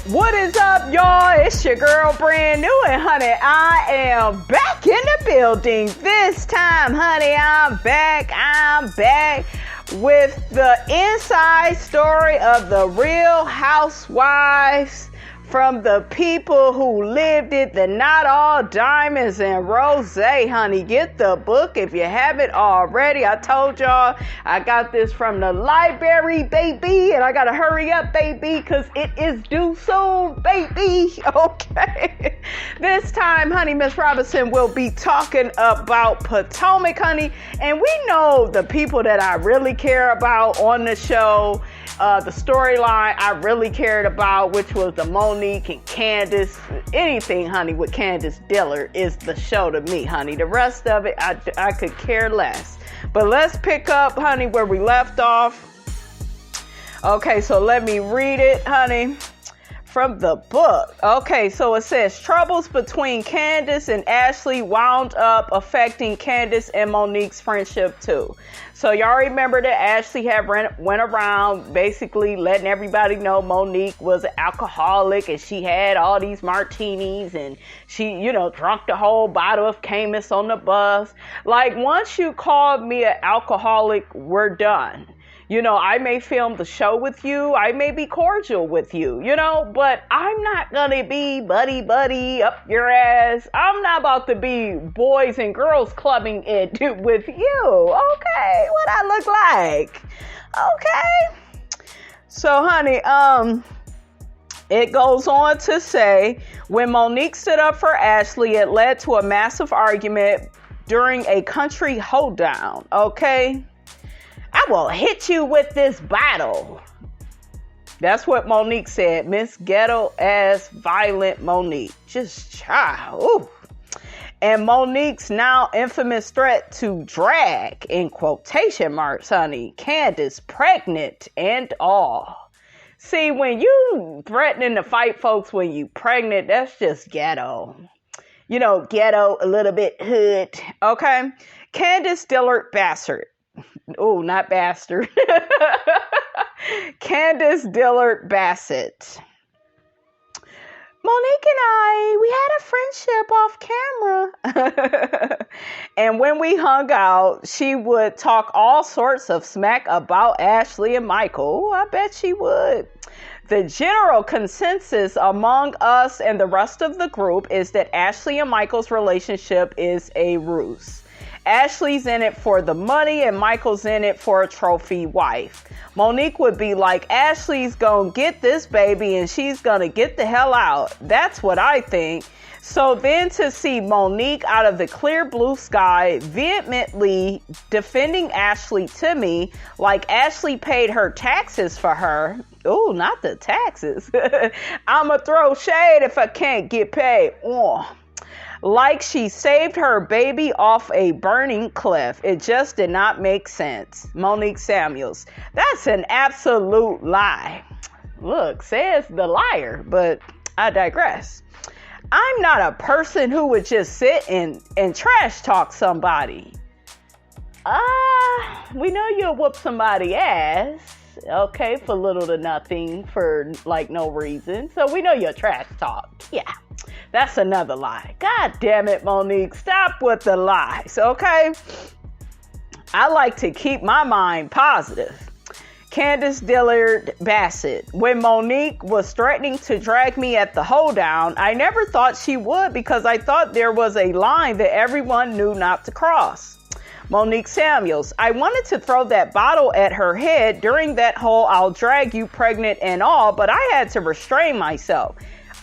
What is up, y'all? It's your girl, brand new, and honey, I am back in the building. This time, honey, I'm back with the inside story of the Real Housewives, from the people who lived it, the Not All Diamonds and Rose, honey. Get the book if you haven't already. I told y'all I got this from the library, baby, and I gotta hurry up, baby, because it is due soon, baby. Okay. This time, honey, Miss Robinson will be talking about Potomac, honey, and we know the people that I really care about on the show. The storyline I really cared about, which was the Monique and Candiace. Anything, honey, with candiacedillard is the show to me, honey. The rest of it, I could care less. But let's pick up, honey, where we left off. Okay, so let me read it, honey, from the book. Okay, so it says, troubles between Candiace and Ashley wound up affecting Candiace and Monique's friendship too. So y'all remember that Ashley had went around basically letting everybody know Monique was an alcoholic and she had all these martinis and she, drunk the whole bottle of Candiace on the bus. Like, once you called me an alcoholic, we're done. I may film the show with you. I may be cordial with you, but I'm not going to be buddy up your ass. I'm not about to be boys and girls clubbing it with you. Okay. What I look like. Okay. So, honey, it goes on to say, when Monique stood up for Ashley, it led to a massive argument during a country hoedown. Okay. I will hit you with this bottle. That's what Monique said. Miss Ghetto ass violent Monique. Just child. Ooh. And Monique's now infamous threat to drag, in quotation marks, honey, Candiace pregnant and all. See, when you threatening to fight folks when you pregnant, that's just ghetto. Ghetto, a little bit hood. Okay. Candiacedillard bastard. Oh, not bastard. Candiacedillard Bassett. Monique and I, we had a friendship off camera. And when we hung out, she would talk all sorts of smack about Ashley and Michael. I bet she would. The general consensus among us and the rest of the group is that Ashley and Michael's relationship is a ruse. Ashley's in it for the money and Michael's in it for a trophy wife. Monique would be like, Ashley's gonna get this baby and she's gonna get the hell out. That's what I think. So then to see Monique out of the clear blue sky vehemently defending Ashley to me, like Ashley paid her taxes for her. Oh, not the taxes. I'ma throw shade if I can't get paid. Like she saved her baby off a burning cliff. It just did not make sense. Monique Samuels. That's an absolute lie. Look, says the liar, but I digress. I'm not a person who would just sit and trash talk somebody. We know you'll whoop somebody's ass. Okay, for little to nothing, for like no reason. So we know you're trash talk. Yeah. That's another lie. God damn it, Monique. Stop with the lies, okay? I like to keep my mind positive. Candiacedillard Bassett. When Monique was threatening to drag me at the hoedown, I never thought she would because I thought there was a line that everyone knew not to cross. Monique Samuels. I wanted to throw that bottle at her head during that whole I'll drag you pregnant and all, but I had to restrain myself.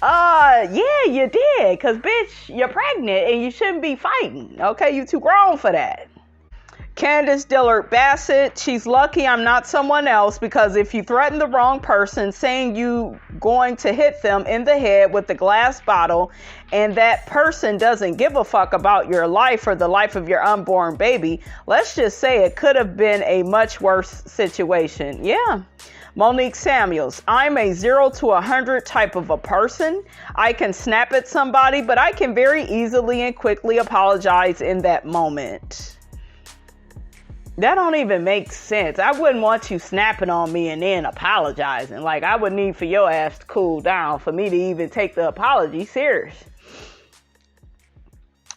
Yeah, you did. Cause bitch, you're pregnant and you shouldn't be fighting. Okay, you too grown for that. Candiacedillard Bassett. She's lucky I'm not someone else because if you threaten the wrong person saying you going to hit them in the head with the glass bottle and that person doesn't give a fuck about your life or the life of your unborn baby, let's just say it could have been a much worse situation. Yeah. Monique Samuels. I'm a 0 to 100 type of a person. I can snap at somebody, but I can very easily and quickly apologize in that moment. That don't even make sense. I wouldn't want you snapping on me and then apologizing. Like, I would need for your ass to cool down for me to even take the apology serious.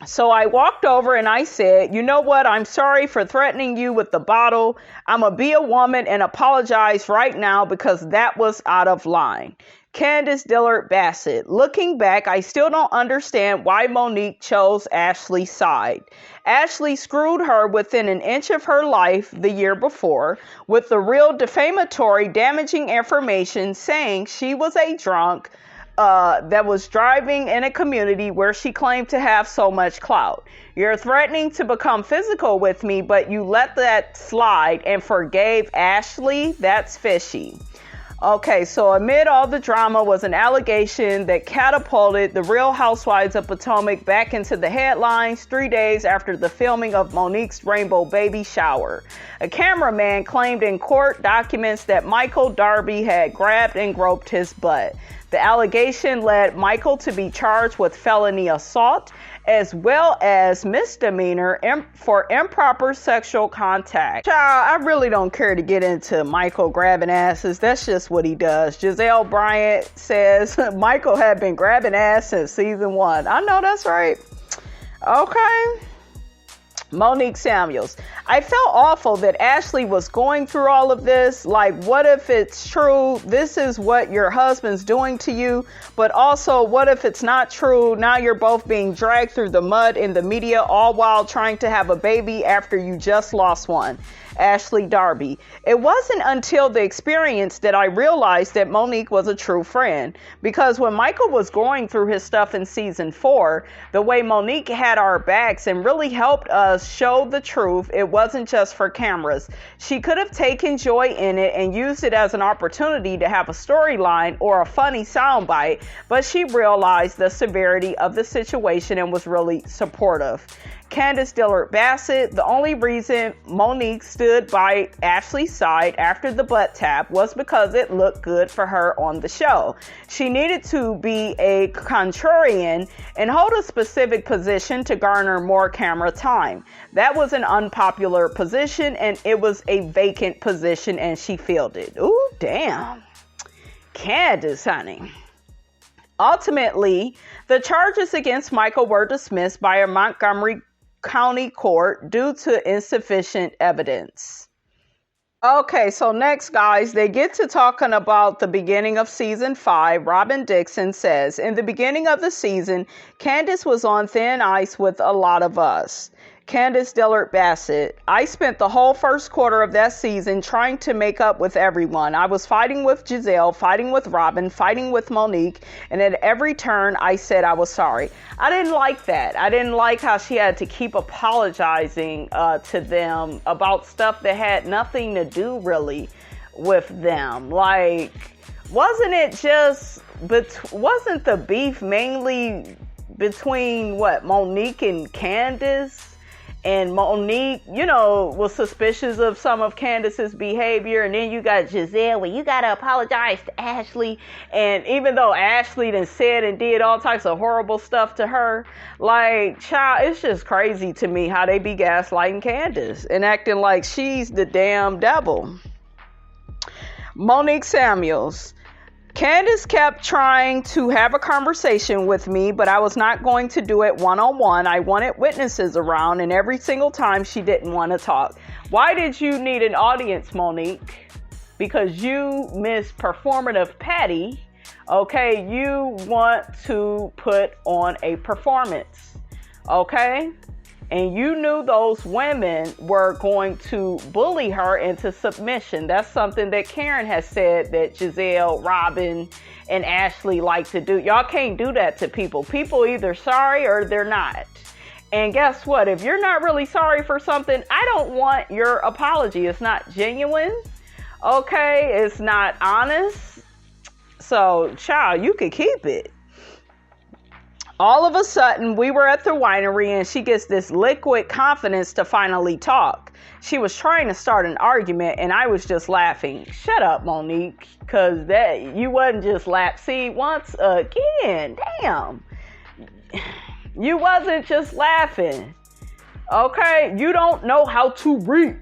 So I walked over and I said, you know what? I'm sorry for threatening you with the bottle. I'm going to be a woman and apologize right now because that was out of line. Candiacedillard Bassett. Looking back, I still don't understand why Monique chose Ashley's side. Ashley screwed her within an inch of her life the year before with the real defamatory, damaging information saying she was a drunk that was driving in a community where she claimed to have so much clout. You're threatening to become physical with me, but you let that slide and forgave Ashley? That's fishy. Okay, so amid all the drama was an allegation that catapulted the Real Housewives of Potomac back into the headlines 3 days after the filming of Monique's rainbow baby shower. A cameraman claimed in court documents that Michael Darby had grabbed and groped his butt. The allegation led Michael to be charged with felony assault as well as misdemeanor for improper sexual contact. Child, I really don't care to get into Michael grabbing asses. That's just what he does. Giselle Bryant says Michael had been grabbing ass since season 1. I know that's right. Okay. Monique Samuels. I felt awful that Ashley was going through all of this. Like, what if it's true? This is what your husband's doing to you. But also, what if it's not true? Now you're both being dragged through the mud in the media, all while trying to have a baby after you just lost one. Ashley Darby. It wasn't until the experience that I realized that Monique was a true friend. Because when Michael was going through his stuff in season 4, the way Monique had our backs and really helped us show the truth, it wasn't just for cameras. She could have taken joy in it and used it as an opportunity to have a storyline or a funny soundbite, but she realized the severity of the situation and was really supportive. Candiacedillard Bassett. The only reason Monique stood by Ashley's side after the butt tap was because it looked good for her on the show. She needed to be a contrarian and hold a specific position to garner more camera time. That was an unpopular position and it was a vacant position and she filled it. Ooh, damn. Candiace, honey. Ultimately, the charges against Michael were dismissed by a Montgomery County Court due to insufficient evidence. Okay, so next, guys, they get to talking about the beginning of season 5. Robin Dixon says, in the beginning of the season, Candiace was on thin ice with a lot of us. Candiacedillard Bassett. I spent the whole first quarter of that season trying to make up with everyone. I was fighting with Giselle, fighting with Robin, fighting with Monique, and at every turn I said I was sorry. I didn't like that. I didn't like how she had to keep apologizing to them about stuff that had nothing to do really with them. Like, wasn't it just, wasn't the beef mainly between Monique and Candiace? And Monique, was suspicious of some of Candiace's behavior. And then you got Giselle, well, you got to apologize to Ashley. And even though Ashley done said and did all types of horrible stuff to her, like, child, it's just crazy to me how they be gaslighting Candiace and acting like she's the damn devil. Monique Samuels. Candiace kept trying to have a conversation with me, but I was not going to do it one-on-one. I wanted witnesses around, and every single time she didn't want to talk. Why did you need an audience, Monique? Because you miss performative Patty. Okay, you want to put on a performance. Okay? And you knew those women were going to bully her into submission. That's something that Karen has said that Giselle, Robin, and Ashley like to do. Y'all can't do that to people. People either sorry or they're not. And guess what? If you're not really sorry for something, I don't want your apology. It's not genuine. Okay? It's not honest. So, child, you could keep it. All of a sudden, we were at the winery and she gets this liquid confidence to finally talk. She was trying to start an argument and I was just laughing. Shut up, Monique, because that you wasn't just laughing. See, once again, damn. You wasn't just laughing. Okay, you don't know how to read.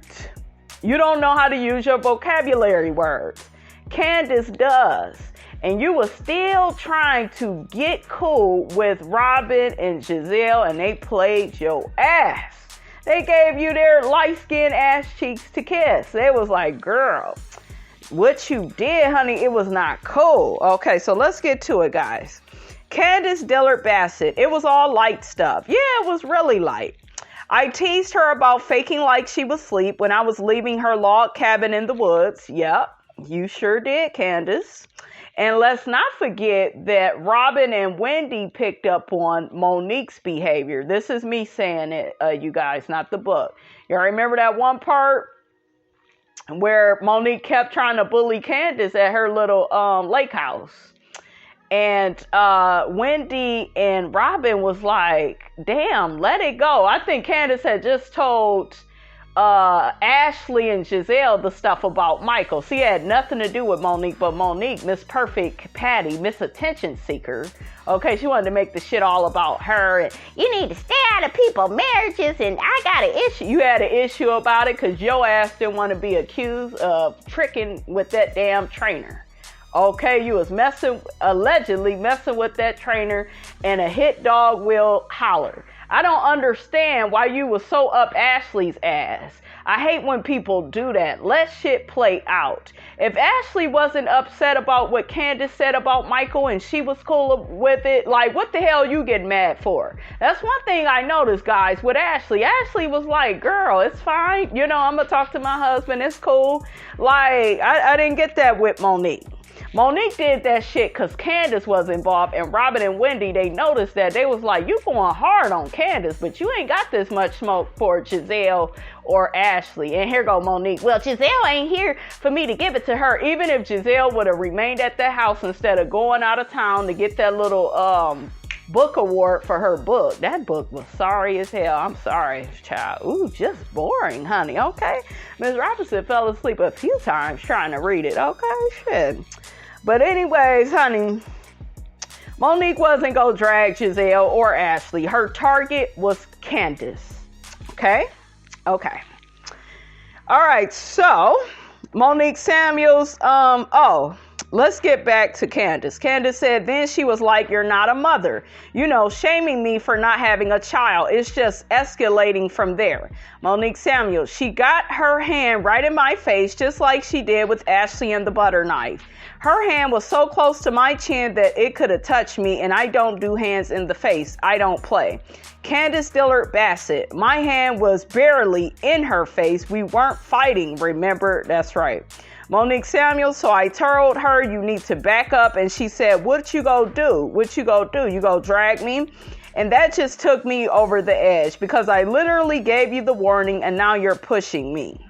You don't know how to use your vocabulary words. Candiace does. And you were still trying to get cool with Robin and Giselle, and they played your ass. They gave you their light-skinned ass cheeks to kiss. They was like, girl, what you did, honey, it was not cool. Okay, so let's get to it, guys. Candiacedillard Bassett. It was all light stuff. Yeah, it was really light. I teased her about faking like she was asleep when I was leaving her log cabin in the woods. Yep, you sure did, Candiace. And let's not forget that Robin and Wendy picked up on Monique's behavior. This is me saying it, you guys, not the book. Y'all remember that one part where Monique kept trying to bully Candiace at her little lake house? And Wendy and Robin was like, damn, let it go. I think Candiace had just told Ashley and Giselle the stuff about Michael. See, it had nothing to do with Monique, but Monique, Miss Perfect Patty, Miss Attention Seeker. Okay, she wanted to make the shit all about her. And you need to stay out of people's marriages, and I got an issue. You had an issue about it because your ass didn't want to be accused of tricking with that damn trainer. Okay, you was allegedly messing with that trainer, and a hit dog will holler. I don't understand why you was so up Ashley's ass. I hate when people do that. Let shit play out. If Ashley wasn't upset about what Candiace said about Michael and she was cool with it, like, what the hell you getting mad for? That's one thing I noticed, guys, with Ashley. Ashley was like, girl, it's fine. You know, I'm going to talk to my husband. It's cool. Like, I didn't get that with Monique. Monique did that shit because Candiace was involved, and Robin and Wendy, they noticed that. They was like, you going hard on Candiace, but you ain't got this much smoke for Giselle or Ashley. And here go Monique. Well, Giselle ain't here for me to give it to her. Even if Giselle would have remained at the house instead of going out of town to get that little book award for her book. That book was sorry as hell. I'm sorry, child. Ooh, just boring, honey. Okay. Ms. Robinson fell asleep a few times trying to read it. Okay, shit. But anyways, honey, Monique wasn't going to drag Giselle or Ashley. Her target was Candiace. Okay? Okay. All right. So, Monique Samuels, let's get back to Candiace. Candiace said, then she was like, you're not a mother. You know, shaming me for not having a child. It's just escalating from there. Monique Samuels, she got her hand right in my face, just like she did with Ashley and the butter knife. Her hand was so close to my chin that it could have touched me, and I don't do hands in the face. I don't play. Candiacedillard Bassett, my hand was barely in her face. We weren't fighting, remember? That's right. Monique Samuels, so I told her, you need to back up, and she said, what you go do? What you go do? You go drag me? And that just took me over the edge because I literally gave you the warning, and now you're pushing me.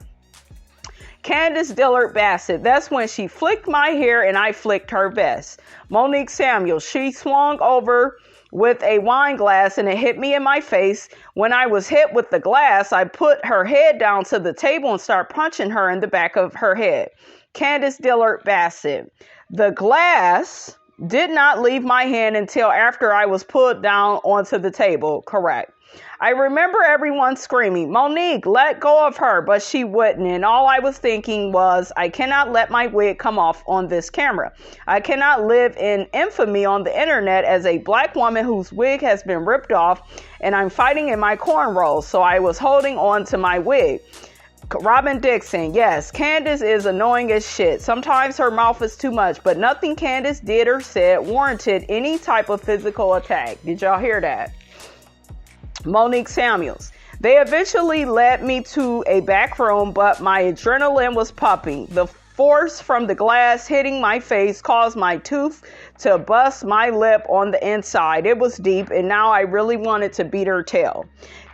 Candiacedillard Bassett, that's when she flicked my hair and I flicked her vest. Monique Samuels, she swung over with a wine glass and it hit me in my face. When I was hit with the glass, I put her head down to the table and started punching her in the back of her head. Candiacedillard Bassett, the glass did not leave my hand until after I was pulled down onto the table. Correct. I remember everyone screaming, Monique, let go of her, but she wouldn't. And all I was thinking was, I cannot let my wig come off on this camera. I cannot live in infamy on the internet as a black woman whose wig has been ripped off, and I'm fighting in my cornrows. So I was holding on to my wig. Robin Dixon, yes, Candiace is annoying as shit. Sometimes her mouth is too much, but nothing Candiace did or said warranted any type of physical attack. Did y'all hear that? Monique Samuels. They eventually led me to a back room, but my adrenaline was pumping. The force from the glass hitting my face caused my tooth to bust my lip on the inside. It was deep, and now I really wanted to beat her tail.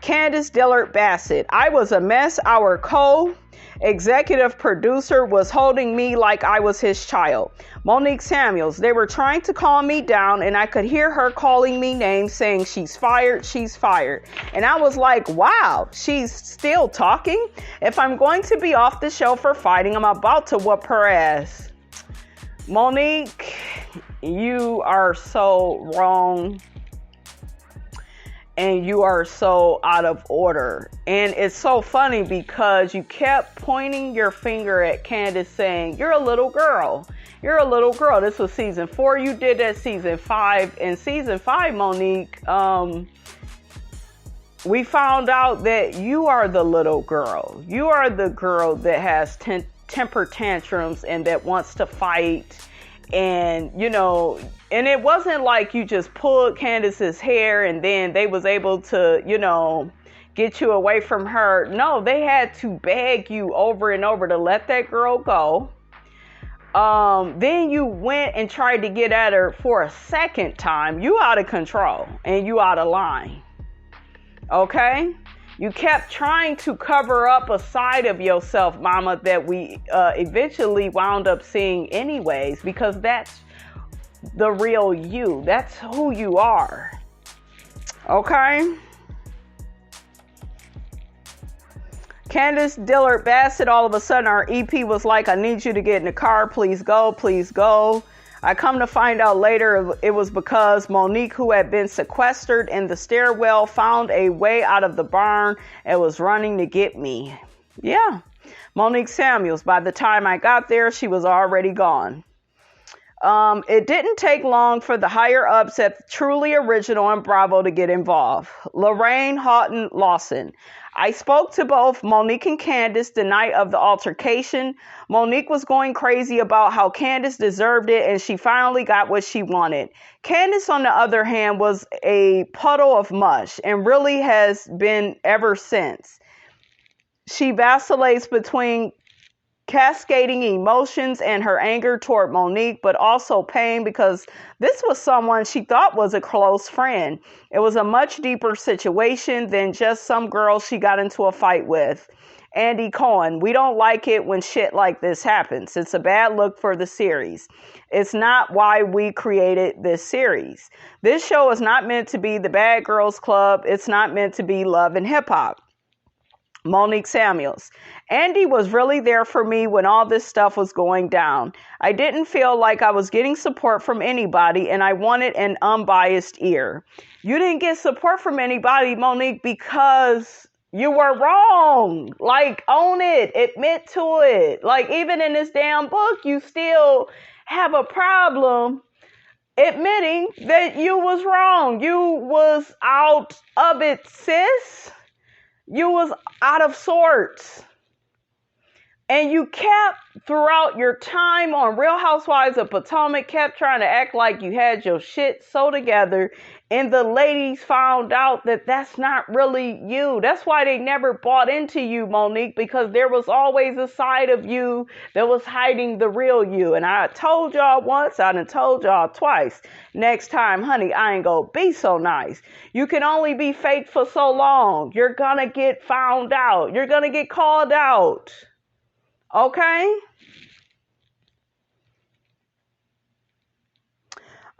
Candiacedillard Bassett. I was a mess. Our co-executive producer was holding me like I was his child. Monique Samuels. They were trying to calm me down, and I could hear her calling me names, saying she's fired, she's fired. And I was like, wow, she's still talking? If I'm going to be off the show for fighting, I'm about to whoop her ass. Monique, you are so wrong. and you are so out of order. And it's so funny because you kept pointing your finger at Candiace saying, you're a little girl. You're a little girl. This was season 4. You did that season 5. In season 5, Monique, we found out that you are the little girl. You are the girl that has temper tantrums and that wants to fight. And, you know, and it wasn't like you just pulled Candiace's hair and then they was able to, you know, get you away from her. No, they had to beg you over and over to let that girl go. Then you went and tried to get at her for a second time. You out of control and you out of line. Okay? You kept trying to cover up a side of yourself, mama, that we eventually wound up seeing anyways, because that's the real you. That's who you are. Okay? Candiacedillard Bassett, all of a sudden our EP was like, I need you to get in the car. Please go. Please go. I come to find out later it was because Monique, who had been sequestered in the stairwell, found a way out of the barn and was running to get me. Yeah. Monique Samuels. By the time I got there, she was already gone. It didn't take long for the higher ups at Truly Original and Bravo to get involved. Lorraine Houghton Lawson. I spoke to both Monique and Candiace the night of the altercation. Monique was going crazy about how Candiace deserved it and she finally got what she wanted. Candiace, on the other hand, was a puddle of mush and really has been ever since. She vacillates between cascading emotions and her anger toward Monique, but also pain because this was someone she thought was a close friend. It was a much deeper situation than just some girl she got into a fight with. Andy Cohen, we don't like it when shit like this happens. It's a bad look for the series. It's not why we created this series. This show is not meant to be the Bad Girls Club. It's not meant to be Love and Hip Hop. Monique Samuels. Andy was really there for me when all this stuff was going down. I didn't feel like I was getting support from anybody and I wanted an unbiased ear. You didn't get support from anybody, Monique, because you were wrong. Like, own it. Admit to it. Like, even in this damn book, you still have a problem admitting that you was wrong. You was out of it, sis. You was out of sorts. And you kept, throughout your time on Real Housewives of Potomac, kept trying to act like you had your shit so together. And the ladies found out that that's not really you. That's why they never bought into you, Monique, because there was always a side of you that was hiding the real you. And I told y'all once, I done told y'all twice. Next time, honey, I ain't gonna be so nice. You can only be fake for so long. You're gonna get found out. You're gonna get called out. Okay?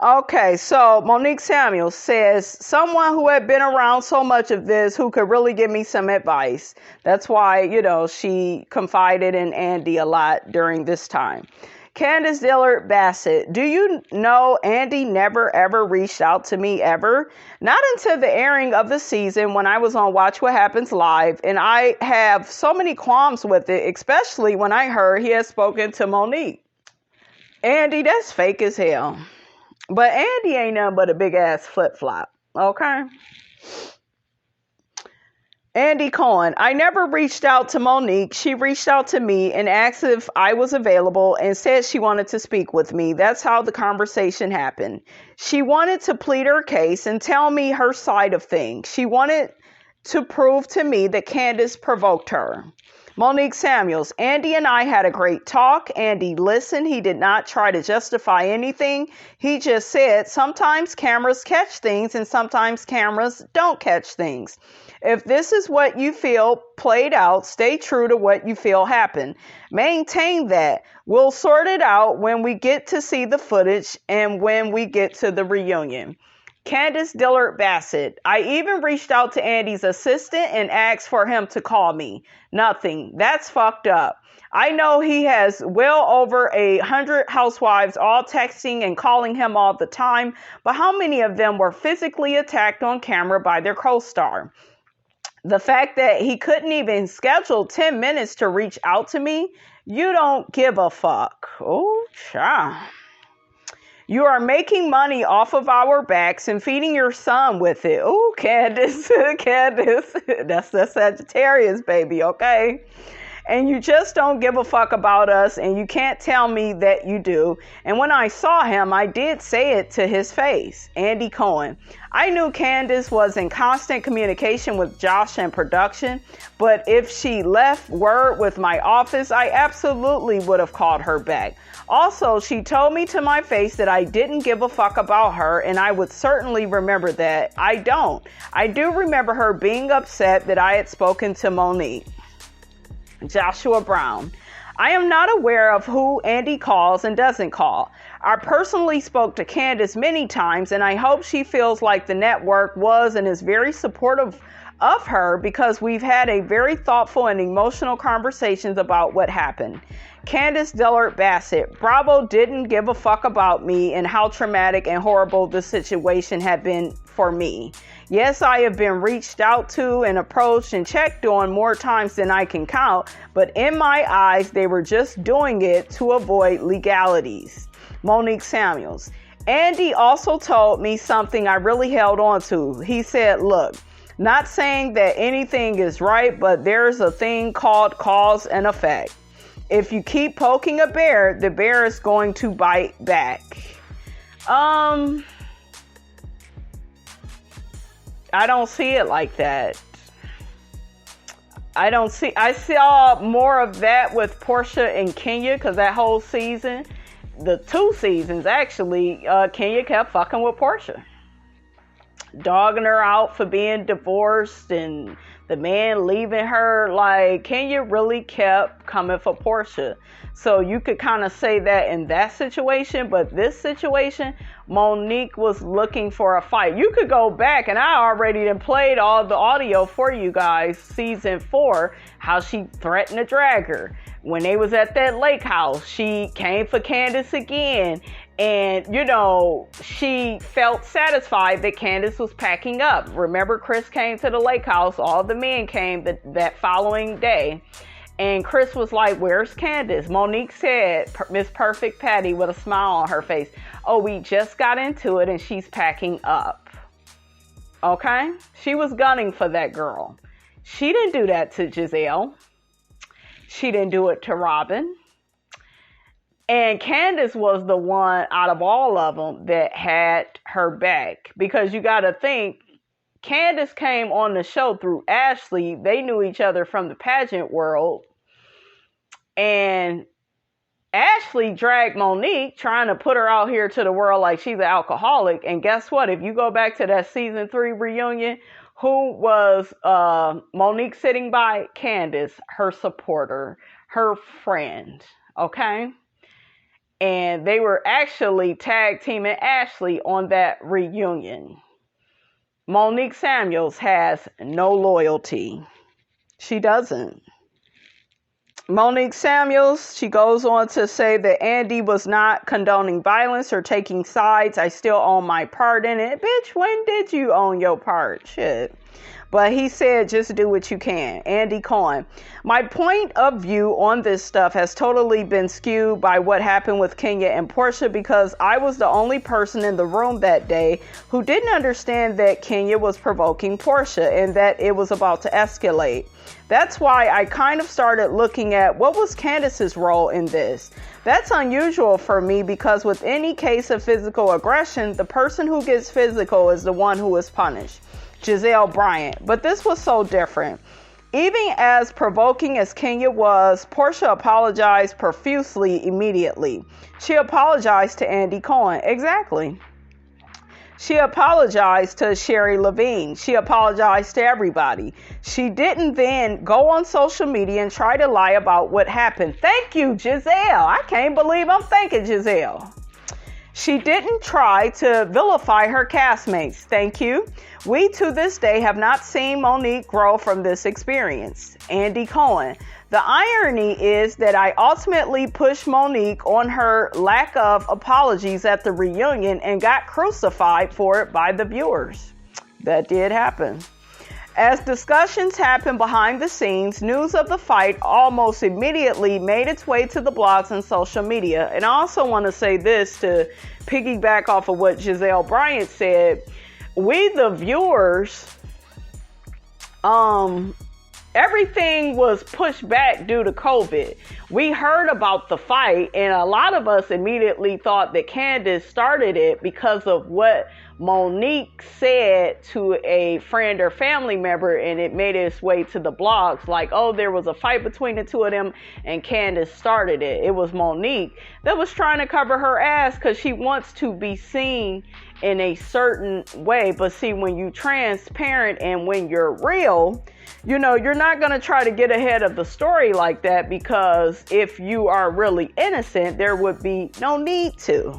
Okay, so Monique Samuels says, someone who had been around so much of this who could really give me some advice. That's why, you know, she confided in Andy a lot during this time. Candiacedillard Bassett, do you know Andy never ever reached out to me ever? Not until the airing of the season when I was on Watch What Happens Live, and I have so many qualms with it, especially when I heard he had spoken to Monique. Andy, that's fake as hell. But Andy ain't nothing but a big ass flip-flop, okay? Andy Cohen, I never reached out to Monique. She reached out to me and asked if I was available and said she wanted to speak with me. That's how the conversation happened. She wanted to plead her case and tell me her side of things. She wanted to prove to me that Candiace provoked her. Monique Samuels, Andy and I had a great talk. Andy listened. He did not try to justify anything. He just said, sometimes cameras catch things and sometimes cameras don't catch things. If this is what you feel played out, stay true to what you feel happened. Maintain that. We'll sort it out when we get to see the footage and when we get to the reunion. Candiacedillard Bassett, I even reached out to Andy's assistant and asked for him to call me. Nothing. That's fucked up. I know he has well over 100 housewives all texting and calling him all the time, but how many of them were physically attacked on camera by their co-star? The fact that he couldn't even schedule 10 minutes to reach out to me, you don't give a fuck. Oh, child. You are making money off of our backs and feeding your son with it. Oh, Candiace, Candiace, that's the Sagittarius, baby, okay? And you just don't give a fuck about us, and you can't tell me that you do. And when I saw him, I did say it to his face. Andy Cohen. I knew Candiace was in constant communication with Josh and production, but if she left word with my office, I absolutely would have called her back. Also, she told me to my face that I didn't give a fuck about her, and I would certainly remember that. I don't. I do remember her being upset that I had spoken to Monique. Joshua Brown. I am not aware of who Andy calls and doesn't call. I personally spoke to Candiace many times, and I hope she feels like the network was and is very supportive of her because we've had a very thoughtful and emotional conversations about what happened. Candiacedillard Bassett. Bravo didn't give a fuck about me and how traumatic and horrible the situation had been for me. Yes, I have been reached out to and approached and checked on more times than I can count, but in my eyes, they were just doing it to avoid legalities. Monique Samuels. Andy also told me something I really held on to. He said, look, not saying that anything is right, but there's a thing called cause and effect. If you keep poking a bear, the bear is going to bite back. I don't see it like that. I saw more of that with Portia and Kenya because that whole season, the 2 seasons actually, Kenya kept fucking with Portia. Dogging her out for being divorced and the man leaving her. Like, Kenya really kept coming for Portia. So you could kind of say that in that situation, but this situation, Monique was looking for a fight. You could go back, and I already played all the audio for you guys, season 4, how she threatened to drag her. When they was at that lake house, she came for Candiace again. And, you know, she felt satisfied that Candiace was packing up. Remember, Chris came to the lake house. All the men came that following day. And Chris was like, where's Candiace? Monique said, Miss Perfect Patty with a smile on her face. Oh, we just got into it and she's packing up. Okay? She was gunning for that girl. She didn't do that to Giselle. She didn't do it to Robin. And Candiace was the one out of all of them that had her back. Because you got to think, Candiace came on the show through Ashley. They knew each other from the pageant world. And Ashley dragged Monique, trying to put her out here to the world like she's an alcoholic. And guess what? If you go back to that season 3 reunion, who was Monique sitting by? Candiace, her supporter, her friend. Okay? And they were actually tag teaming Ashley on that reunion. Monique Samuels has no loyalty. She doesn't. Monique Samuels, she goes on to say that Andy was not condoning violence or taking sides. I still own my part in it. Bitch, when did you own your part? Shit. But he said, just do what you can. Andy Cohen. My point of view on this stuff has totally been skewed by what happened with Kenya and Portia because I was the only person in the room that day who didn't understand that Kenya was provoking Portia and that it was about to escalate. That's why I kind of started looking at what was Candiace's role in this. That's unusual for me because with any case of physical aggression, the person who gets physical is the one who is punished. Giselle Bryant. But this was so different. Even as provoking as Kenya was, Portia apologized profusely immediately. She apologized to Andy Cohen. Exactly. She apologized to Sherry Levine. She apologized to everybody. She didn't then go on social media and try to lie about what happened. Thank you, Giselle. I can't believe I'm thanking Giselle. She didn't try to vilify her castmates. Thank you. We to this day have not seen Monique grow from this experience. Andy Cohen. The irony is that I ultimately pushed Monique on her lack of apologies at the reunion and got crucified for it by the viewers. That did happen. As discussions happened behind the scenes, news of the fight almost immediately made its way to the blogs and social media. And I also want to say this to piggyback off of what Giselle Bryant said. We, the viewers, everything was pushed back due to COVID. We heard about the fight, and a lot of us immediately thought that Candiace started it because of what Monique said to a friend or family member, and it made its way to the blogs like, oh, there was a fight between the two of them and Candiace started it. It was Monique that was trying to cover her ass because she wants to be seen in a certain way. But see, when you transparent and when you're real, you know, you're not going to try to get ahead of the story like that, because if you are really innocent, there would be no need to.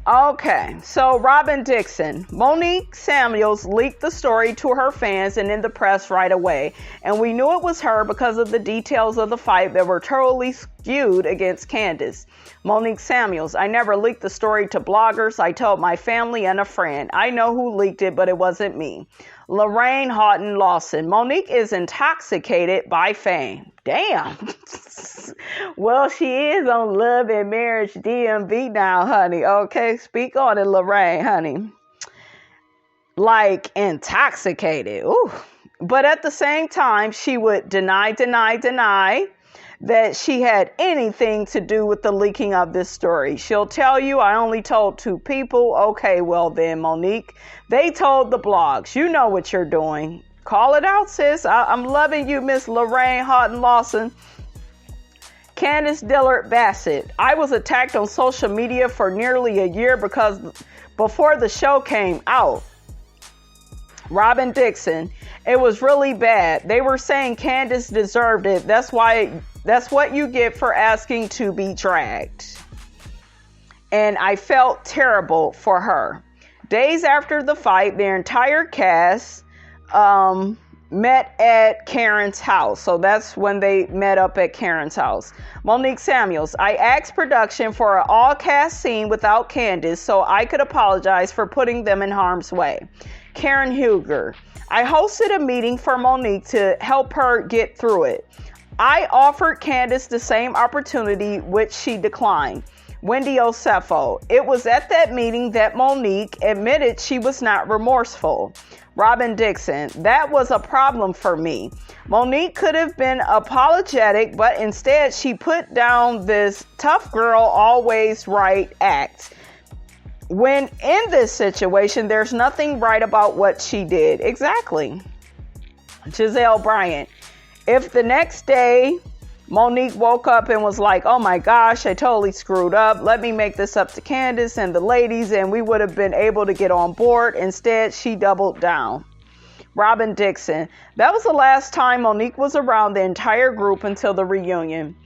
Okay, so Robin Dixon. Monique Samuels leaked the story to her fans and in the press right away. And we knew it was her because of the details of the fight that were totally skewed against Candiace. Monique Samuels. I never leaked the story to bloggers. I told my family and a friend. I know who leaked it, but it wasn't me. Lorraine Houghton Lawson. Monique is intoxicated by fame. Damn. Well, she is on Love and Marriage DMV now, honey. Okay, speak on it, Lorraine, honey. Like, intoxicated. Ooh. But at the same time, she would deny that she had anything to do with the leaking of this story. She'll tell you, I only told 2 people. Okay, well then, Monique, they told the blogs. You know what you're doing. Call it out, sis. I'm loving you, Miss Lorraine Houghton Lawson. Candiacedillard Bassett. I was attacked on social media for nearly a year because before the show came out. Robin Dixon. It was really bad. They were saying Candiace deserved it. That's what you get for asking to be dragged. And I felt terrible for her. Days after the fight, their entire cast met at Karen's house. So that's when they met up at Karen's house. Monique Samuels. I asked production for an all-cast scene without Candiace so I could apologize for putting them in harm's way. Karen Huger. I hosted a meeting for Monique to help her get through it. I offered Candiace the same opportunity, which she declined. Wendy Osefo. It was at that meeting that Monique admitted she was not remorseful. Robin Dixon. That was a problem for me. Monique could have been apologetic, but instead she put down this tough girl, always right act. When in this situation, there's nothing right about what she did. Exactly. Giselle Bryant. If the next day Monique woke up and was like, oh my gosh, I totally screwed up. Let me make this up to Candiace and the ladies, and we would have been able to get on board. Instead, she doubled down. Robin Dixon. That was the last time Monique was around the entire group until the reunion.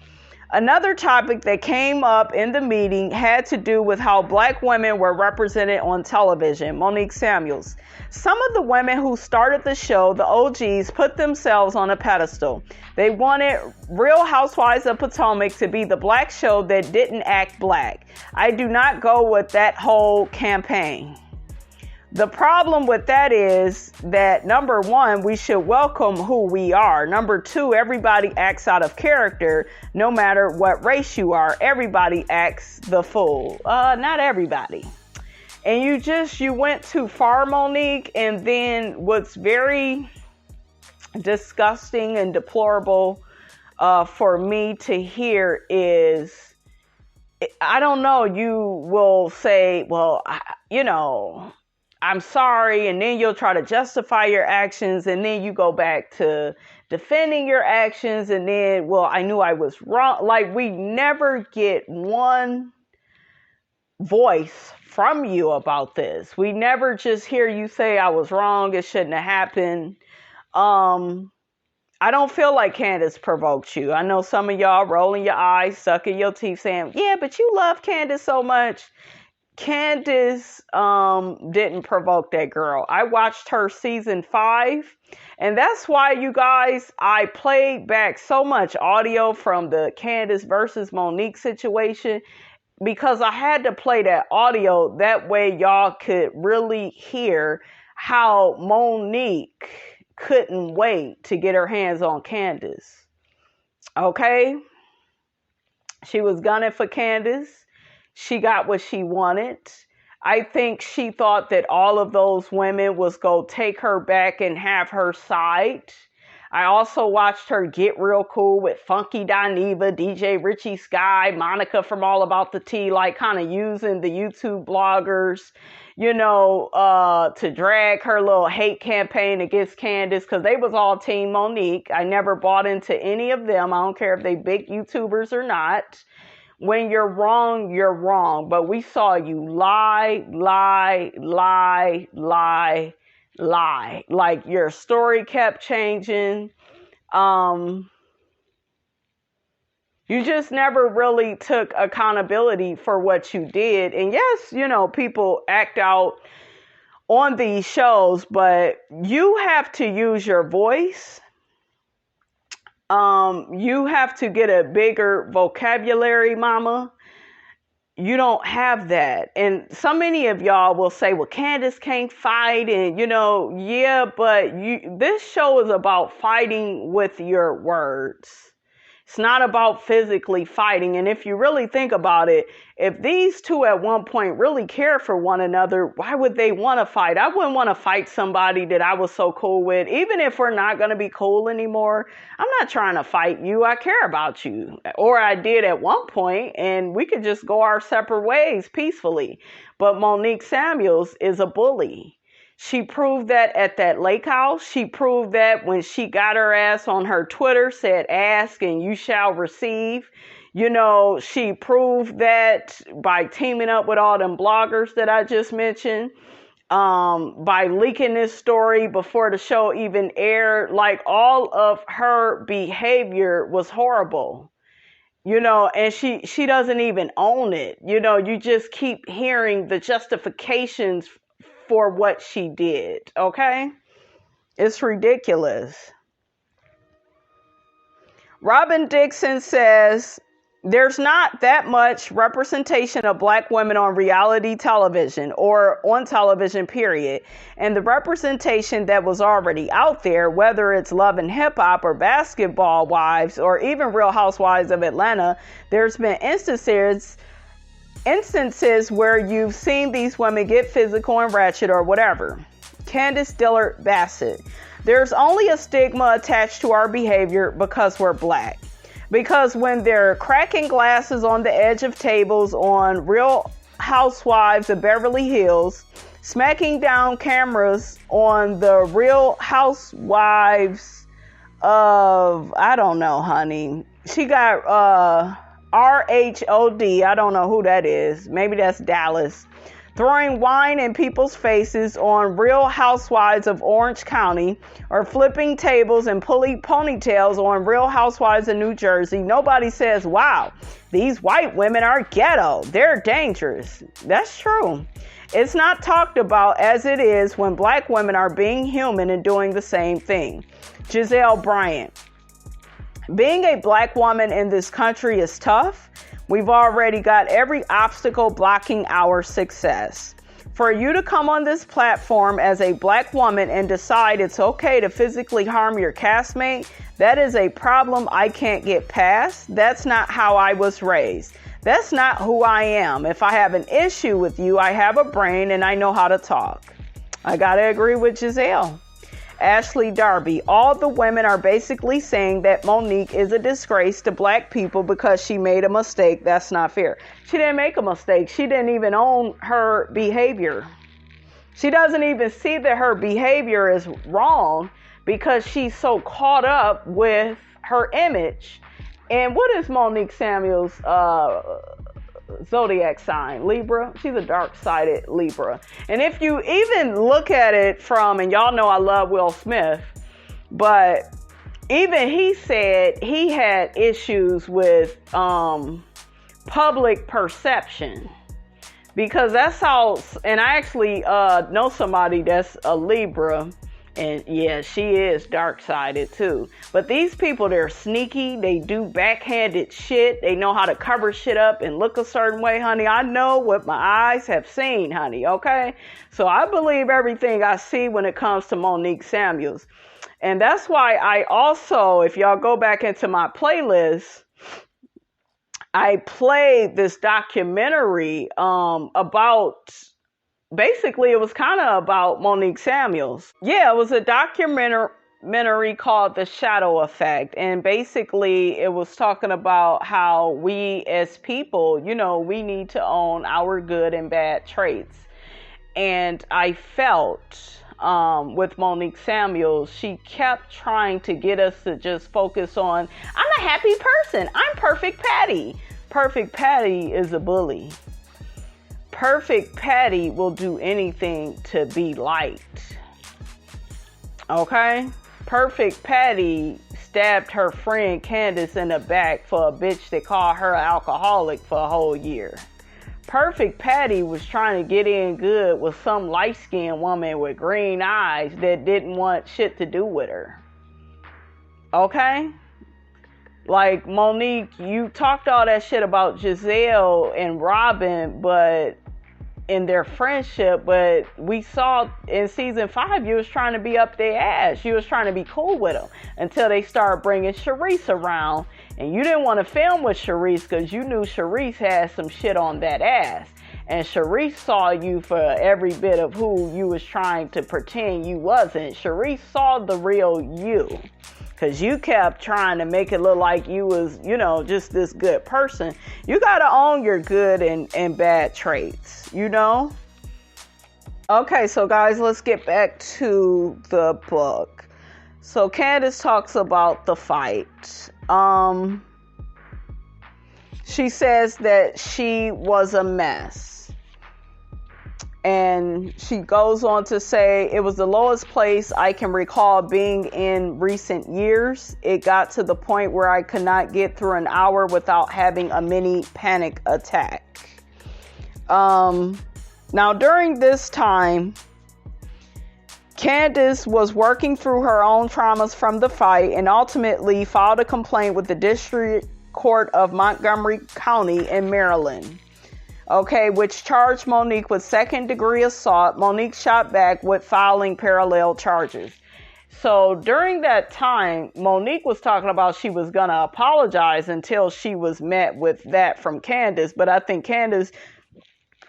Another topic that came up in the meeting had to do with how Black women were represented on television. Monique Samuels. Some of the women who started the show, the OGs, put themselves on a pedestal. They wanted Real Housewives of Potomac to be the Black show that didn't act Black. I do not go with that whole campaign. The problem with that is that, number one, we should welcome who we are. Number two, everybody acts out of character, no matter what race you are. Everybody acts the fool. Not everybody. And you went too far, Monique. And then what's very disgusting and deplorable for me to hear is, I don't know, you will say, well, I'm sorry, and then you'll try to justify your actions, and then you go back to defending your actions, and then, well, I knew I was wrong. Like, we never get one voice from you about this. We never just hear you say, I was wrong, it shouldn't have happened. I don't feel like Candiace provoked you. I know some of y'all rolling your eyes, sucking your teeth, saying, yeah, but you love Candiace so much. Candiace didn't provoke that girl. I watched her season 5, and that's why, you guys, I played back so much audio from the Candiace versus Monique situation, because I had to play that audio. That way y'all could really hear how Monique couldn't wait to get her hands on Candiace. Okay? She was gunning for Candiace. She got what she wanted. I think she thought that all of those women was going to take her back and have her side. I also watched her get real cool with Funky Dineva, DJ Richie Sky, Monica from All About the Tea, like kind of using the YouTube bloggers, you know, to drag her little hate campaign against Candiace, because they was all Team Monique. I never bought into any of them. I don't care if they big YouTubers or not. When you're wrong, you're wrong. But we saw you lie. Like, your story kept changing. You just never really took accountability for what you did. And yes, you know, people act out on these shows, but you have to use your voice. You have to get a bigger vocabulary, mama. You don't have that. And so many of y'all will say, well, Candiace can't fight. And, you know, yeah, but this show is about fighting with your words. It's not about physically fighting. And if you really think about it, if these two at one point really cared for one another, why would they want to fight? I wouldn't want to fight somebody that I was so cool with. Even if we're not going to be cool anymore, I'm not trying to fight you. I care about you. Or I did at one point, and we could just go our separate ways peacefully. But Monique Samuels is a bully. She proved that at that lake house. She proved that when she got her ass on her Twitter, said, ask and you shall receive. You know, she proved that by teaming up with all them bloggers that I just mentioned, by leaking this story before the show even aired. Like, all of her behavior was horrible, you know, and she doesn't even own it. You know, you just keep hearing the justifications for what she did. Okay? It's ridiculous. Robin Dixon says, there's not that much representation of black women on reality television or on television, period. And the representation that was already out there, whether it's Love and Hip Hop or Basketball Wives or even Real Housewives of Atlanta, there's been instances where you've seen these women get physical and ratchet or whatever. Candiacedillard Bassett. There's only a stigma attached to our behavior because we're black. Because when they're cracking glasses on the edge of tables on Real Housewives of Beverly Hills, smacking down cameras on the Real Housewives of, I don't know, honey. She got RHOD. I don't know who that is. Maybe that's Dallas. Throwing wine in people's faces on Real Housewives of Orange County, or flipping tables and pulling ponytails on Real Housewives of New Jersey. Nobody says, wow, these white women are ghetto. They're dangerous. That's true. It's not talked about as it is when black women are being human and doing the same thing. Giselle Bryant. Being a black woman in this country is tough. We've already got every obstacle blocking our success. For you to come on this platform as a black woman and decide it's okay to physically harm your castmate, that is a problem I can't get past. That's not how I was raised. That's not who I am. If I have an issue with you, I have a brain and I know how to talk. I gotta agree with Giselle. Ashley Darby. All the women are basically saying that Monique is a disgrace to black people because she made a mistake. That's not fair. She didn't make a mistake. She didn't even own her behavior. She doesn't even see that her behavior is wrong because she's so caught up with her image. And what is Monique Samuels' zodiac sign? Libra. She's a dark-sided Libra. And if you even look at it from, and y'all know I love Will Smith, but even he said he had issues with public perception. Because that's how, and I actually know somebody that's a Libra, and yeah, she is dark-sided too. But these people, they're sneaky. They do backhanded shit. They know how to cover shit up and look a certain way, honey. I know what my eyes have seen, honey, okay? So I believe everything I see when it comes to Monique Samuels. And that's why I also, if y'all go back into my playlist, I played this documentary about, basically it was kind of about Monique Samuels. Yeah, it was a documentary called The Shadow Effect. And basically it was talking about how we as people, you know, we need to own our good and bad traits. And I felt with Monique Samuels, she kept trying to get us to just focus on, I'm a happy person. I'm Perfect Patty. Perfect Patty is a bully. Perfect Patty will do anything to be liked. Okay? Perfect Patty stabbed her friend Candiace in the back for a bitch that called her an alcoholic for a whole year. Perfect Patty was trying to get in good with some light-skinned woman with green eyes that didn't want shit to do with her. Okay? Like, Monique, you talked all that shit about Giselle and Robin, but in their friendship, but we saw in season 5, you was trying to be up their ass. You was trying to be cool with them until they started bringing Charisse around. And you didn't want to film with Charisse because you knew Charisse had some shit on that ass. And Charisse saw you for every bit of who you was trying to pretend you wasn't. Charisse saw the real you. Because you kept trying to make it look like you was, you know, just this good person. You got to own your good and bad traits, you know? Okay, so guys, let's get back to the book. So Candiace talks about the fight. She says that she was a mess. And she goes on to say, it was the lowest place I can recall being in recent years. It got to the point where I could not get through an hour without having a mini panic attack. Now, during this time, Candiace was working through her own traumas from the fight and ultimately filed a complaint with the District Court of Montgomery County in Maryland. Okay, which charged Monique with second-degree assault. Monique shot back with filing parallel charges. So during that time, Monique was talking about she was going to apologize until she was met with that from Candiace. But I think Candiace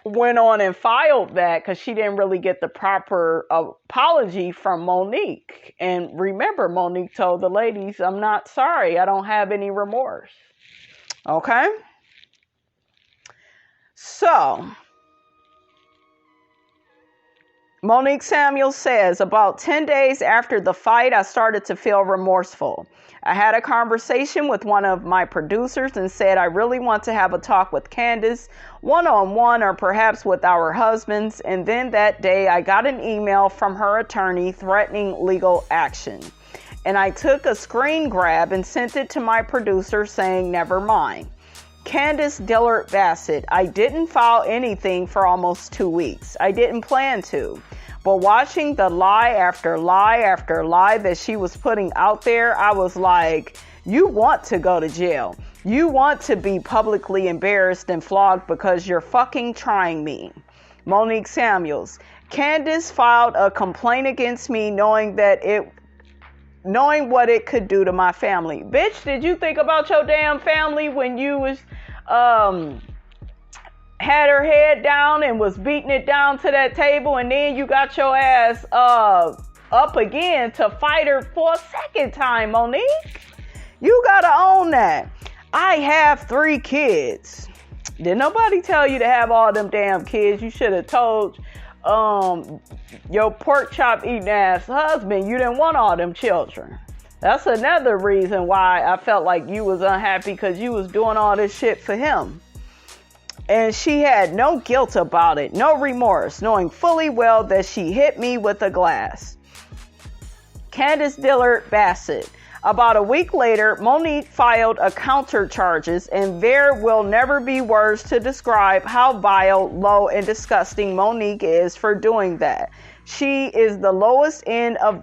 went on and filed that because she didn't really get the proper apology from Monique. And remember, Monique told the ladies, I'm not sorry. I don't have any remorse. Okay? So, Monique Samuels says, about 10 days after the fight, I started to feel remorseful. I had a conversation with one of my producers and said, I really want to have a talk with Candiace, one-on-one or perhaps with our husbands. And then that day, I got an email from her attorney threatening legal action. And I took a screen grab and sent it to my producer saying, never mind. Candiacedillard Bassett, I didn't file anything for almost 2 weeks. I didn't plan to. But watching the lie after lie after lie that she was putting out there, I was like, you want to go to jail. You want to be publicly embarrassed and flogged because you're fucking trying me. Monique Samuels, Candiace filed a complaint against me knowing what it could do to my family. Bitch, did you think about your damn family when you was had her head down and was beating it down to that table, and then you got your ass up again to fight her for a second time, Monique? You gotta own that. I have 3 kids. Did nobody tell you to have all them damn kids? You should have told your pork chop eating ass husband you didn't want all them children. That's another reason why I felt like you was unhappy, because you was doing all this shit for him. And she had no guilt about it, no remorse, knowing fully well that she hit me with a glass. Candiacedillard Bassett, About a week later, Monique filed a counter charges, and there will never be words to describe how vile, low, and disgusting Monique is for doing that. She is at the lowest end of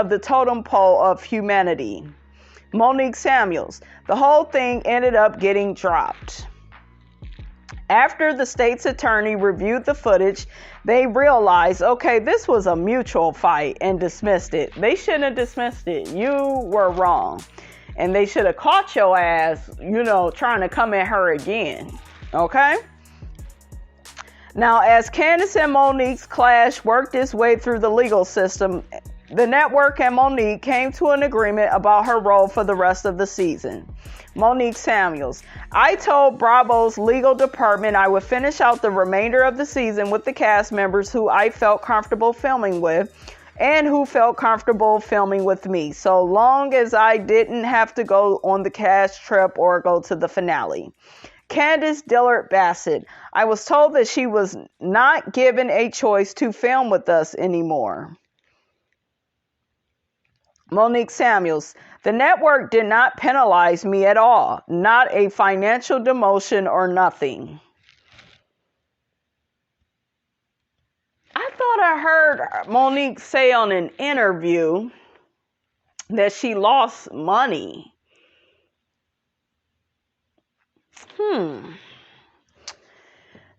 the totem pole of humanity. Monique Samuels. The whole thing ended up getting dropped. After the state's attorney reviewed the footage, they realized, okay, this was a mutual fight, and dismissed it. They shouldn't have dismissed it. You were wrong. And they should have caught your ass, trying to come at her again. Okay? Now, as Candiace and Monique's clash worked its way through the legal system, the network and Monique came to an agreement about her role for the rest of the season. Monique Samuels. I told Bravo's legal department I would finish out the remainder of the season with the cast members who I felt comfortable filming with and who felt comfortable filming with me, so long as I didn't have to go on the cast trip or go to the finale. Candiacedillard Bassett. I was told that she was not given a choice to film with us anymore. Monique Samuels. The network did not penalize me at all. Not a financial demotion or nothing. I thought I heard Monique say on an interview that she lost money.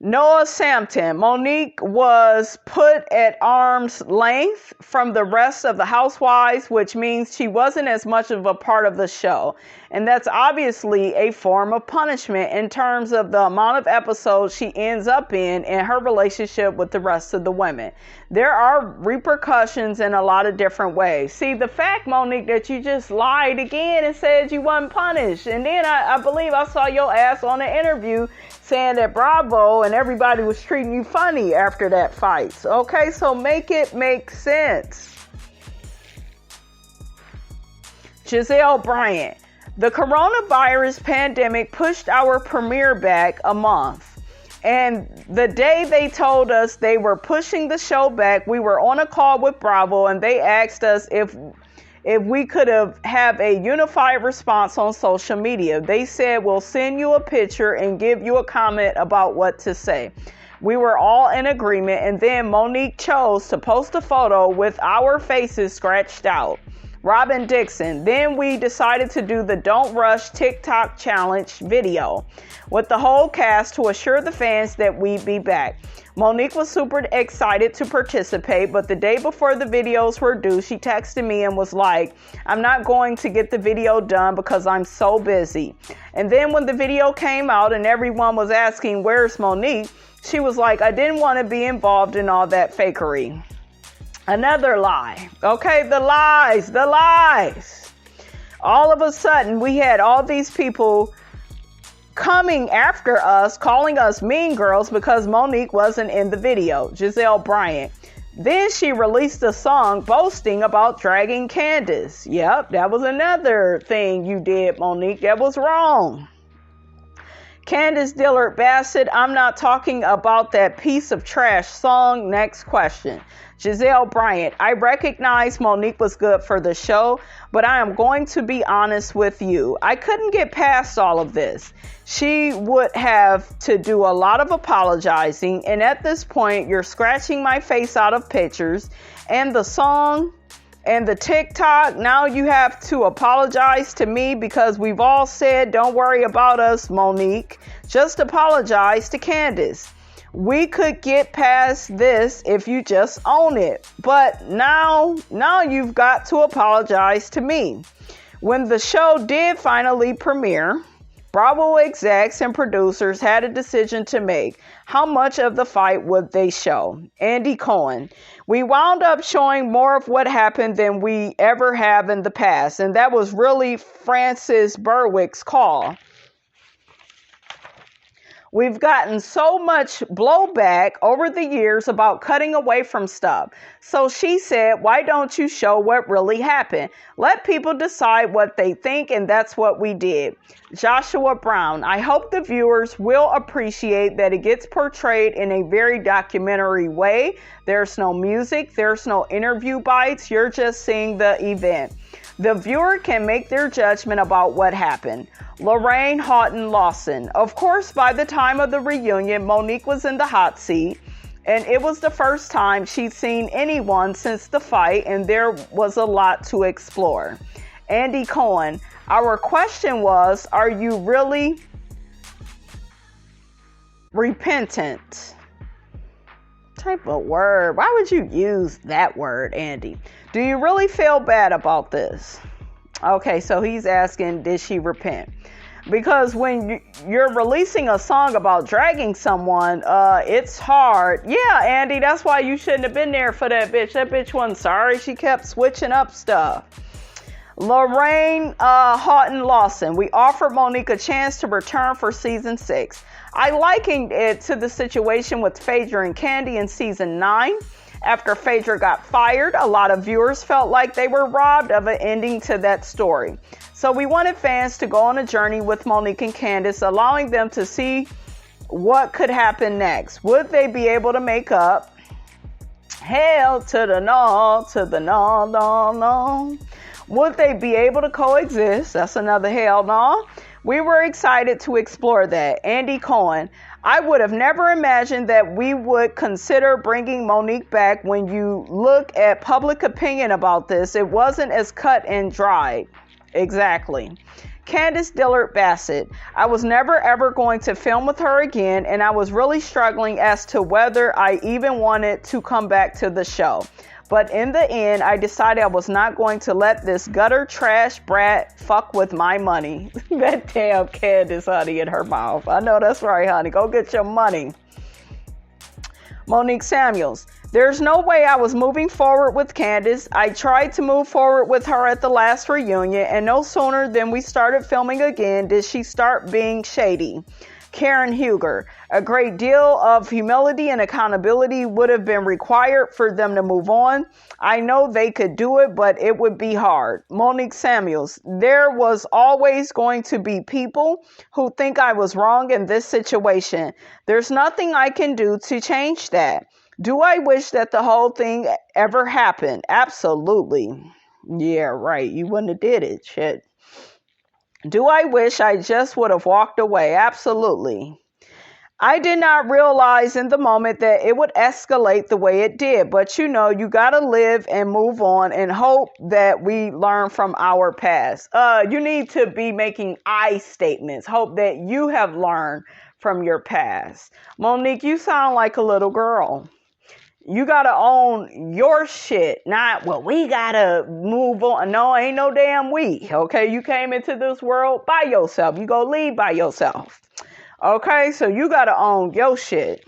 Noah Sampton. Monique was put at arm's length from the rest of the housewives, which means she wasn't as much of a part of the show. And that's obviously a form of punishment in terms of the amount of episodes she ends up in and her relationship with the rest of the women. There are repercussions in a lot of different ways. See, the fact, Monique, that you just lied again and said you wasn't punished. And then I believe I saw your ass on an interview saying that Bravo and everybody was treating you funny after that fight. Okay, so make it make sense. Giselle Bryant. The coronavirus pandemic pushed our premiere back a month. And the day they told us they were pushing the show back, we were on a call with Bravo and they asked us if we could have a unified response on social media. They said, we'll send you a picture and give you a comment about what to say. We were all in agreement, and then Monique chose to post a photo with our faces scratched out. Robin Dixon. Then we decided to do the Don't Rush TikTok challenge video with the whole cast to assure the fans that we'd be back. Monique was super excited to participate, but the day before the videos were due, she texted me and was like, I'm not going to get the video done because I'm so busy. And then when the video came out and everyone was asking, where's Monique? She was like, I didn't want to be involved in all that fakery. Another lie. Okay, the lies. All of a sudden, we had all these people coming after us, calling us mean girls because Monique wasn't in the video. Giselle Bryant. Then she released a song boasting about dragging Candiace. Yep, that was another thing you did, Monique. That was wrong. Candiacedillard Bassett. I'm not talking about that piece of trash song. Next question. Giselle Bryant. I recognize Monique was good for the show, but I am going to be honest with you. I couldn't get past all of this. She would have to do a lot of apologizing, and at this point, you're scratching my face out of pictures, and the song and the TikTok, now you have to apologize to me because we've all said, don't worry about us, Monique. Just apologize to Candiace. We could get past this if you just own it. But now you've got to apologize to me. When the show did finally premiere, Bravo execs and producers had a decision to make. How much of the fight would they show? Andy Cohen. We wound up showing more of what happened than we ever have in the past. And that was really Frances Berwick's call. We've gotten so much blowback over the years about cutting away from stuff. So she said, why don't you show what really happened? Let people decide what they think, and that's what we did. Joshua Brown. I hope the viewers will appreciate that it gets portrayed in a very documentary way. There's no music. There's no interview bites. You're just seeing the event. The viewer can make their judgment about what happened. Lorraine Houghton Lawson. Of course, by the time of the reunion, Monique was in the hot seat, and it was the first time she'd seen anyone since the fight, and there was a lot to explore. Andy Cohen. Our question was, are you really repentant? Type of word. Why would you use that word, Andy? Do you really feel bad about this? Okay, so he's asking, did she repent? Because when you're releasing a song about dragging someone, it's hard. Yeah, Andy, that's why you shouldn't have been there for that bitch. That bitch wasn't sorry. She kept switching up stuff. Lorraine Houghton Lawson. We offered Monique a chance to return for season 6. I likened it to the situation with Phaedra and Candy in season 9. After Phaedra got fired, a lot of viewers felt like they were robbed of an ending to that story. So we wanted fans to go on a journey with Monique and Candiace, allowing them to see what could happen next. Would they be able to make up? Hell to the no, to the no, no, no. Would they be able to coexist? That's another hell no. We were excited to explore that. Andy Cohen. I would have never imagined that we would consider bringing Monique back. When you look at public opinion about this, it wasn't as cut and dried. Exactly. Candiacedillard Bassett. I was never ever going to film with her again, and I was really struggling as to whether I even wanted to come back to the show. But in the end, I decided I was not going to let this gutter trash brat fuck with my money. That damn Candiace, honey, in her mouth. I know that's right, honey. Go get your money. Monique Samuels. There's no way I was moving forward with Candiace. I tried to move forward with her at the last reunion, and no sooner than we started filming again did she start being shady. Karen Huger. A great deal of humility and accountability would have been required for them to move on. I know they could do it, but it would be hard. Monique Samuels. There was always going to be people who think I was wrong in this situation. There's nothing I can do to change that. Do I wish that the whole thing ever happened? Absolutely. Yeah, right. You wouldn't have did it. Shit. Do I wish I just would have walked away? Absolutely. I did not realize in the moment that it would escalate the way it did, but you know, you got to live and move on and hope that we learn from our past. You need to be making I statements. Hope that you have learned from your past. Monique, you sound like a little girl. You got to own your shit, not, well, we got to move on. No, ain't no damn we, okay? You came into this world by yourself. You go leave by yourself, okay? So you got to own your shit.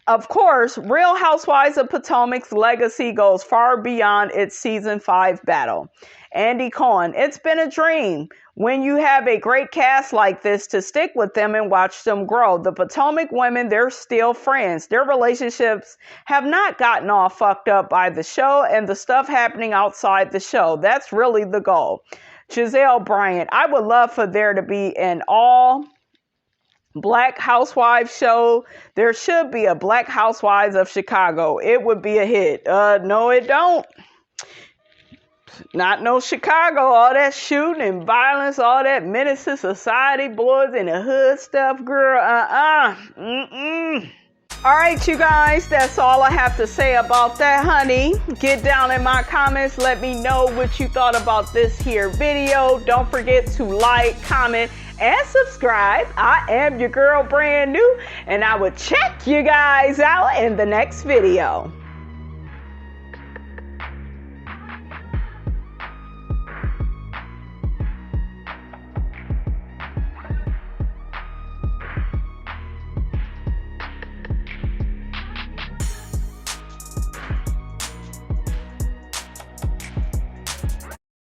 Of course, Real Housewives of Potomac's legacy goes far beyond its season 5 battle. Andy Cohen, it's been a dream when you have a great cast like this to stick with them and watch them grow. The Potomac women, they're still friends. Their relationships have not gotten all fucked up by the show and the stuff happening outside the show. That's really the goal. Giselle Bryant, I would love for there to be an all Black Housewives show. There should be a Black Housewives of Chicago. It would be a hit. No, it don't. Not no Chicago, all that shooting and violence, all that menace to society, boys in the hood stuff, girl. All right, you guys, that's all I have to say about that, honey. Get down in my comments. Let me know what you thought about this here video. Don't forget to like, comment, and subscribe. I am your girl, brand new, and I will check you guys out in the next video.